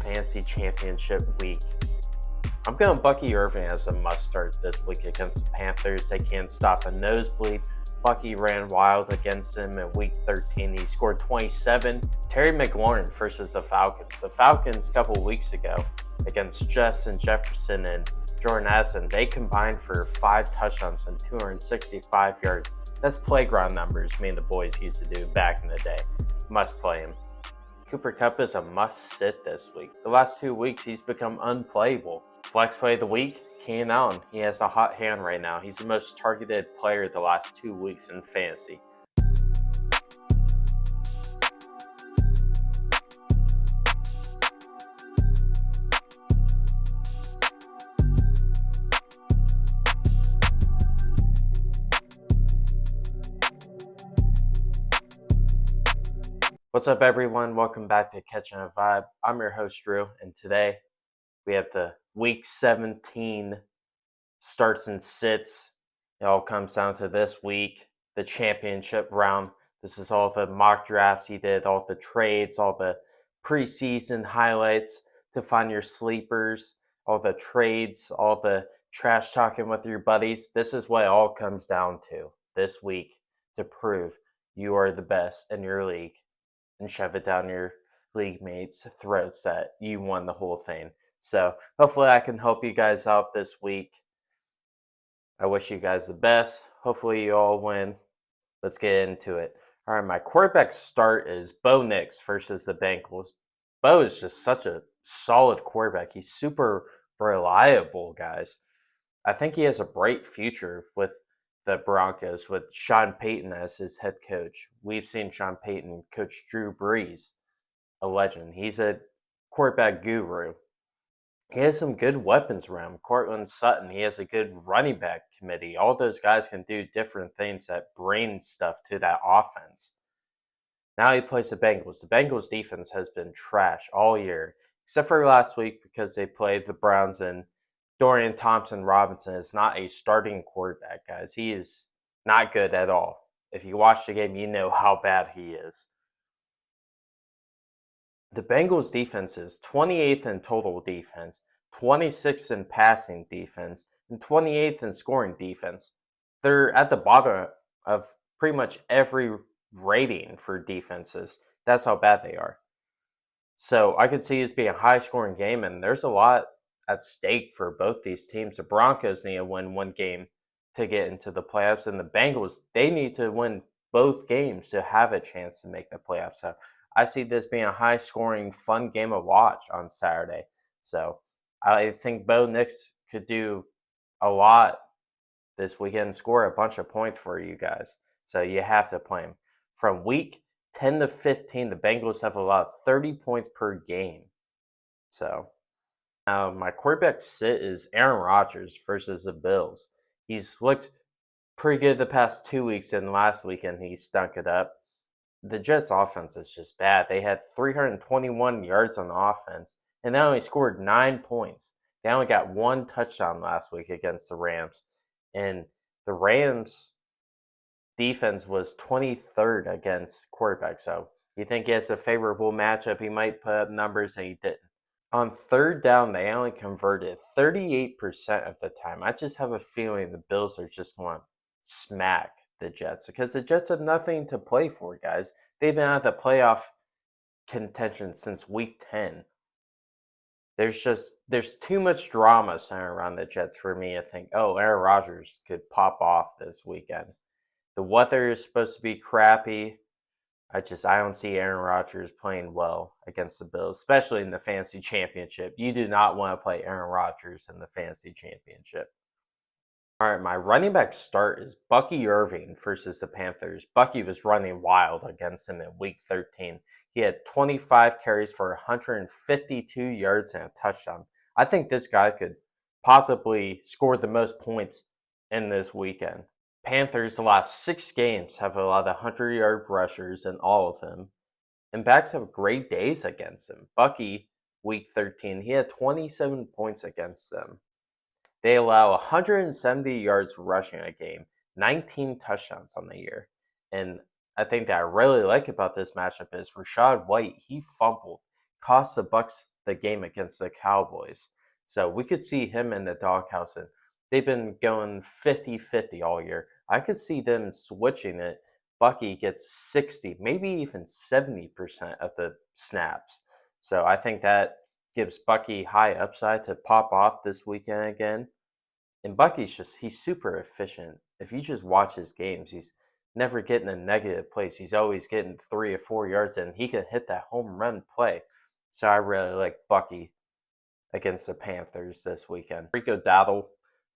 fantasy championship week. I'm going Bucky Irving as a must start this week against the Panthers. They can't stop a nosebleed. Bucky ran wild against them in week 13. He scored 27. Terry McLaurin versus the Falcons. The Falcons a couple weeks ago against Justin Jefferson and Jordan Addison, they combined for 5 touchdowns and 265 yards. That's playground numbers me and the boys used to do back in the day. Must play him. Cooper Kupp is a must-sit this week. The last 2 weeks, he's become unplayable. Flex play of the week, Keenan Allen. He has a hot hand right now. He's the most targeted player the last 2 weeks in fantasy. What's up, everyone? Welcome back to Catching a Vibe. I'm your host, Drew, and today we have the Week 17 starts and sits. It all comes down to this week, the championship round. This is all the mock drafts he did, all the trades, all the preseason highlights to find your sleepers, all the trades, all the trash talking with your buddies. This is what it all comes down to this week to prove you are the best in your league and shove it down your league mates' throats that you won the whole thing. So hopefully I can help you guys out this week. I wish you guys the best. Hopefully you all win. Let's get into it. All right, my quarterback start is Bo Nix versus the Bengals. Bo is just such a solid quarterback. He's super reliable, guys. I think he has a bright future with the Broncos with Sean Payton as his head coach. We've seen Sean Payton coach Drew Brees, a legend. He's a quarterback guru. He has some good weapons around him. Cortland Sutton, he has a good running back committee. All those guys can do different things that bring stuff to that offense. Now he plays the Bengals. The Bengals defense has been trash all year, except for last week because they played the Browns, and Dorian Thompson-Robinson is not a starting quarterback, guys. He is not good at all. If you watch the game, you know how bad he is. The Bengals defense is 28th in total defense, 26th in passing defense, and 28th in scoring defense. They're at the bottom of pretty much every rating for defenses. That's how bad they are. So I could see this being a high-scoring game, and there's a lot at stake for both these teams. The Broncos need to win one game to get into the playoffs, and the Bengals, they need to win both games to have a chance to make the playoffs. So I see this being a high-scoring, fun game to watch on Saturday. So I think Bo Nix could do a lot this weekend, score a bunch of points for you guys. So you have to play him. From week 10 to 15, the Bengals have allowed 30 points per game. So my quarterback sit is Aaron Rodgers versus the Bills. He's looked pretty good the past 2 weeks, and last weekend he stunk it up. The Jets' offense is just bad. They had 321 yards on offense, and they only scored 9 points. They only got 1 touchdown last week against the Rams, and the Rams' defense was 23rd against quarterbacks. So you think he has a favorable matchup, he might put up numbers, and he didn't. On third down, they only converted 38% of the time. I just have a feeling the Bills are just going to smack the Jets because the Jets have nothing to play for, guys. They've been out of the playoff contention since week 10. There's too much drama centered around the Jets for me to think, oh, Aaron Rodgers could pop off this weekend. The weather is supposed to be crappy. I don't see Aaron Rodgers playing well against the Bills, especially in the fantasy championship. You do not want to play Aaron Rodgers in the fantasy championship. All right, my running back start is Bucky Irving versus the Panthers. Bucky was running wild against him in week 13. He had 25 carries for 152 yards and a touchdown. I think this guy could possibly score the most points in this weekend. Panthers, the last 6 games, have allowed 100-yard rushers in all of them. And backs have great days against them. Bucky, week 13, he had 27 points against them. They allow 170 yards rushing a game, 19 touchdowns on the year. And I think that I really like about this matchup is Rachaad White. He fumbled, cost the Bucs the game against the Cowboys. So we could see him in the doghouse, and they've been going 50-50 all year. I could see them switching it. Bucky gets 60, maybe even 70% of the snaps. So I think that gives Bucky high upside to pop off this weekend again. And Bucky's he's super efficient. If you just watch his games, he's never getting a negative place. He's always getting 3 or 4 yards, and he can hit that home run play. So I really like Bucky against the Panthers this weekend. Rico Dowdle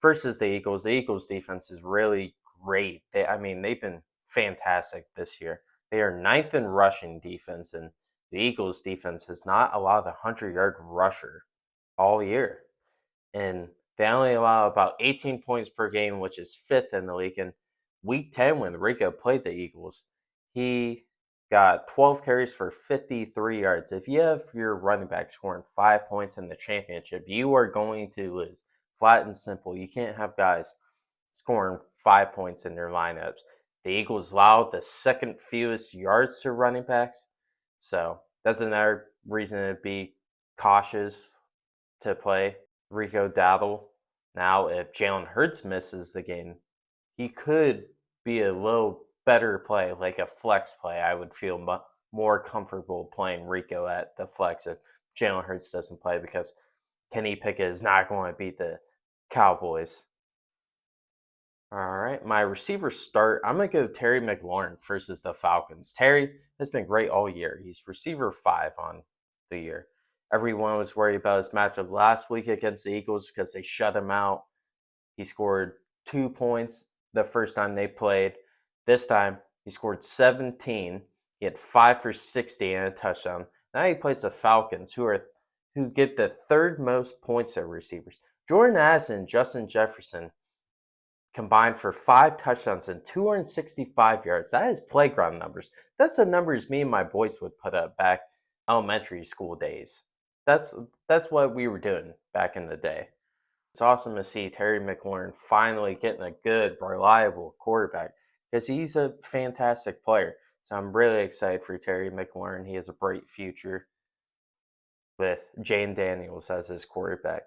versus the Eagles. The Eagles defense is really great. They've been fantastic this year. They are ninth in rushing defense, and the Eagles defense has not allowed a 100-yard rusher all year. And they only allow about 18 points per game, which is fifth in the league. And week 10, when Rico played the Eagles, he got 12 carries for 53 yards. If you have your running back scoring 5 points in the championship, you are going to lose. Flat and simple. You can't have guys scoring 5 points in their lineups. The Eagles allowed the second fewest yards to running backs. So that's another reason to be cautious to play Rico Dowdle. Now, if Jalen Hurts misses the game, he could be a little better play, like a flex play. I would feel more comfortable playing Rico at the flex if Jalen Hurts doesn't play, because Kenny Pickett is not going to beat the Cowboys. All right, my receiver start, I'm going to go Terry McLaurin versus the Falcons. Terry has been great all year. He's receiver 5 on the year. Everyone was worried about his matchup last week against the Eagles because they shut him out. He scored 2 points the first time they played. This time, he scored 17. He had 5 for 60 and a touchdown. Now he plays the Falcons, who get the third most points at receivers. Jordan Addison and Justin Jefferson combined for 5 touchdowns and 265 yards. That is playground numbers. That's the numbers me and my boys would put up back elementary school days. That's what we were doing back in the day. It's awesome to see Terry McLaurin finally getting a good, reliable quarterback, because he's a fantastic player. So I'm really excited for Terry McLaurin. He has a bright future with Jane Daniels as his quarterback.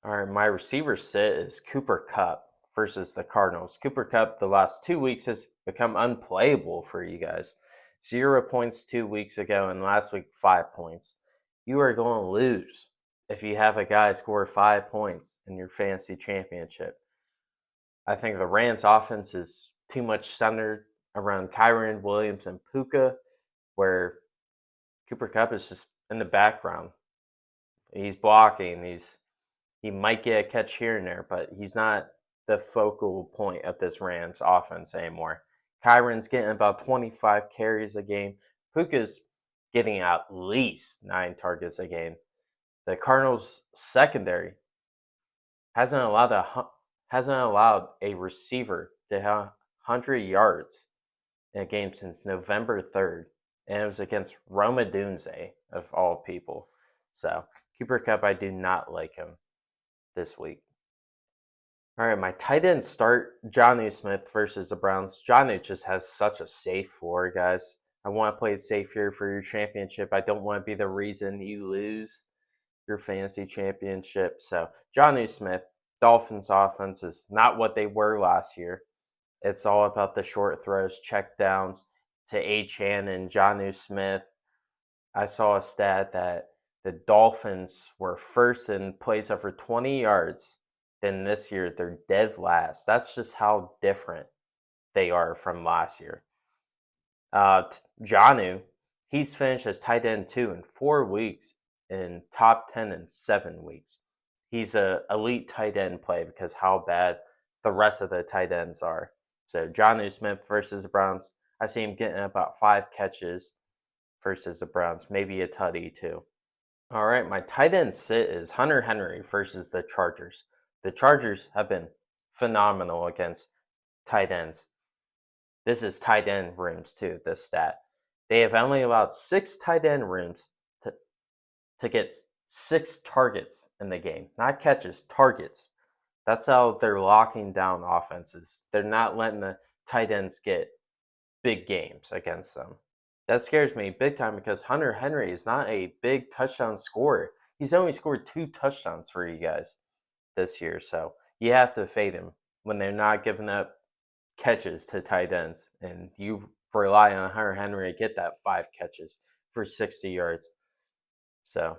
All right, my receiver sit is Cooper Kupp versus the Cardinals. Cooper Kupp, the last 2 weeks, has become unplayable for you guys. 0 points 2 weeks ago, and last week 5 points. You are going to lose if you have a guy score 5 points in your fantasy championship. I think the Rams offense is too much centered around Kyren Williams and Puka, where Cooper Kupp is just in the background. He's blocking. He might get a catch here and there, but he's not the focal point of this Rams offense anymore. Kyron's getting about 25 carries a game. Puka's getting at least 9 targets a game. The Cardinals secondary hasn't allowed a receiver to have 100 yards in a game since November 3rd, and it was against Roma Dunze, of all people. So Cooper Kupp, I do not like him this week. All right, my tight end start, Jonnu Smith versus the Browns. Jonnu just has such a safe floor, guys. I want to play it safe here for your championship. I don't want to be the reason you lose your fantasy championship. So Jonnu Smith, Dolphins offense is not what they were last year. It's all about the short throws, check downs to Achane and Jonnu Smith. I saw a stat that the Dolphins were first in plays over 20 yards. Then this year, they're dead last. That's just how different they are from last year. Jonnu, he's finished as tight end 2 in 4 weeks, in top 10 in 7 weeks. He's an elite tight end play because how bad the rest of the tight ends are. So Jonnu Smith versus the Browns, I see him getting about 5 catches versus the Browns, maybe a tutty too. All right, my tight end sit is Hunter Henry versus the Chargers. The Chargers have been phenomenal against tight ends. This is tight end rooms too, this stat. They have only allowed 6 tight end rooms to get 6 targets in the game. Not catches, targets. That's how they're locking down offenses. They're not letting the tight ends get big games against them. That scares me big time because Hunter Henry is not a big touchdown scorer. He's only scored 2 touchdowns for you guys this year, so you have to fade him when they're not giving up catches to tight ends, and you rely on Hunter Henry to get that 5 catches for 60 yards. So,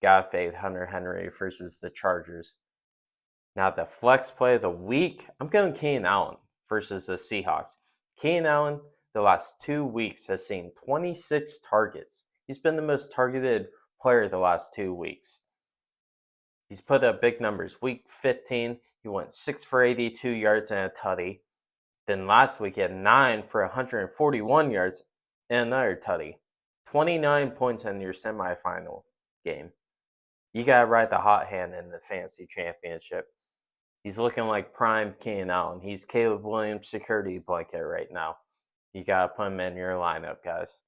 gotta fade Hunter Henry versus the Chargers. Now, the flex play of the week, I'm going Keenan Allen versus the Seahawks. Keenan Allen, the last 2 weeks, has seen 26 targets. He's been the most targeted player the last 2 weeks. He's put up big numbers. Week 15, he went 6 for 82 yards and a tutty. Then last week, he had 9 for 141 yards and another tutty. 29 points in your semifinal game. You got to ride the hot hand in the fantasy championship. He's looking like prime Keenan Allen. He's Caleb Williams' security blanket right now. You got to put him in your lineup, guys.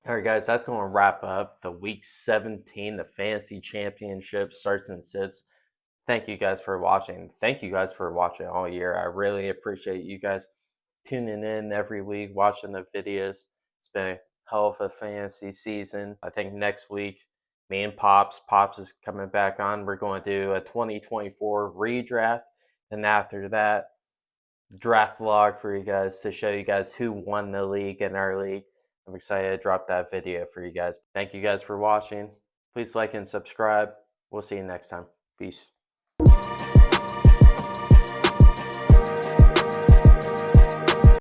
All right, guys, that's going to wrap up the Week 17. The fantasy championship starts and sits. Thank you guys for watching. Thank you guys for watching all year. I really appreciate you guys tuning in every week, watching the videos. It's been a hell of a fantasy season. I think next week, me and Pops is coming back on. We're going to do a 2024 redraft. And after that, draft vlog for you guys to show you guys who won the league in our league. I'm excited to drop that video for you guys. Thank you guys for watching. Please like and subscribe. We'll see you next time. Peace.